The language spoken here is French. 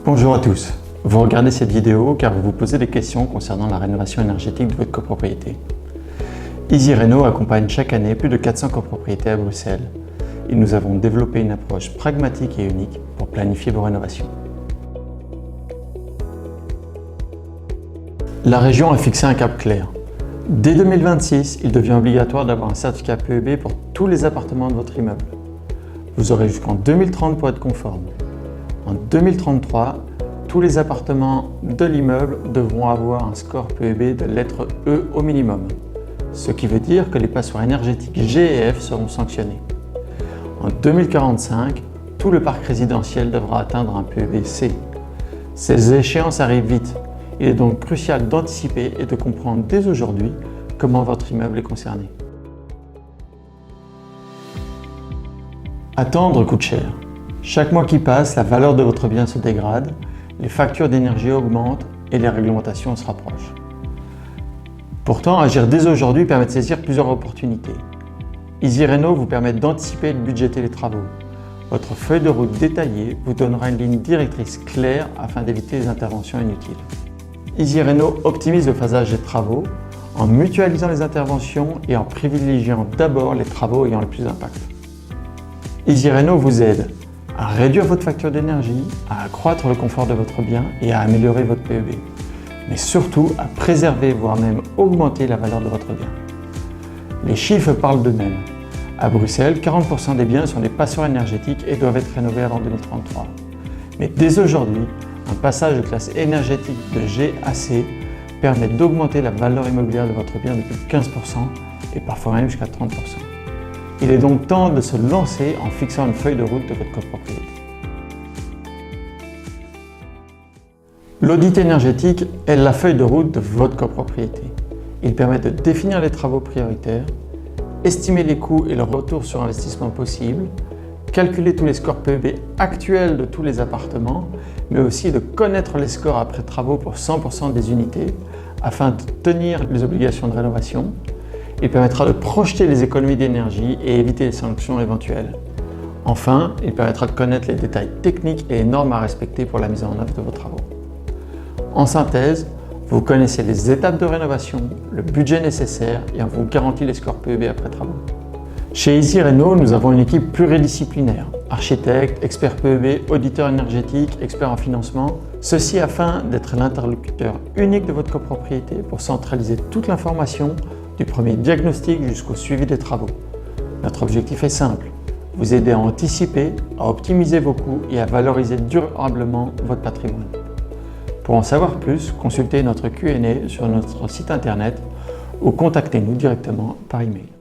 Bonjour à tous, vous regardez cette vidéo car vous vous posez des questions concernant la rénovation énergétique de votre copropriété. EasyRéno accompagne chaque année plus de 400 copropriétés à Bruxelles et nous avons développé une approche pragmatique et unique pour planifier vos rénovations. La région a fixé un cap clair. Dès 2026, il devient obligatoire d'avoir un certificat PEB pour tous les appartements de votre immeuble. Vous aurez jusqu'en 2030 pour être conforme. En 2033, tous les appartements de l'immeuble devront avoir un score PEB de lettre E au minimum, ce qui veut dire que les passoires énergétiques G et F seront sanctionnés. En 2045, tout le parc résidentiel devra atteindre un PEB C. Ces échéances arrivent vite. Il est donc crucial d'anticiper et de comprendre dès aujourd'hui comment votre immeuble est concerné. Attendre coûte cher. Chaque mois qui passe, la valeur de votre bien se dégrade, les factures d'énergie augmentent et les réglementations se rapprochent. Pourtant, agir dès aujourd'hui permet de saisir plusieurs opportunités. EasyRéno vous permet d'anticiper et de budgéter les travaux. Votre feuille de route détaillée vous donnera une ligne directrice claire afin d'éviter les interventions inutiles. EasyRéno optimise le phasage des travaux en mutualisant les interventions et en privilégiant d'abord les travaux ayant le plus d'impact. EasyRéno vous aide à réduire votre facture d'énergie, à accroître le confort de votre bien et à améliorer votre PEB, mais surtout à préserver voire même augmenter la valeur de votre bien. Les chiffres parlent d'eux-mêmes. À Bruxelles, 40% des biens sont des passoires énergétiques et doivent être rénovés avant 2033. Mais dès aujourd'hui, un passage de classe énergétique de G à C permet d'augmenter la valeur immobilière de votre bien de plus de 15% et parfois même jusqu'à 30%. Il est donc temps de se lancer en fixant une feuille de route de votre copropriété. L'audit énergétique est la feuille de route de votre copropriété. Il permet de définir les travaux prioritaires, estimer les coûts et le retour sur investissement possible, calculer tous les scores PEB actuels de tous les appartements, mais aussi de connaître les scores après travaux pour 100% des unités afin de tenir les obligations de rénovation. Il permettra de projeter les économies d'énergie et éviter les sanctions éventuelles. Enfin, il permettra de connaître les détails techniques et les normes à respecter pour la mise en œuvre de vos travaux. En synthèse, vous connaissez les étapes de rénovation, le budget nécessaire et on vous garantit les scores PEB après travaux. Chez EasyRéno, nous avons une équipe pluridisciplinaire, architectes, experts PEB, auditeurs énergétiques, experts en financement, ceci afin d'être l'interlocuteur unique de votre copropriété pour centraliser toute l'information du premier diagnostic jusqu'au suivi des travaux. Notre objectif est simple, vous aider à anticiper, à optimiser vos coûts et à valoriser durablement votre patrimoine. Pour en savoir plus, consultez notre Q&A sur notre site internet ou contactez-nous directement par email.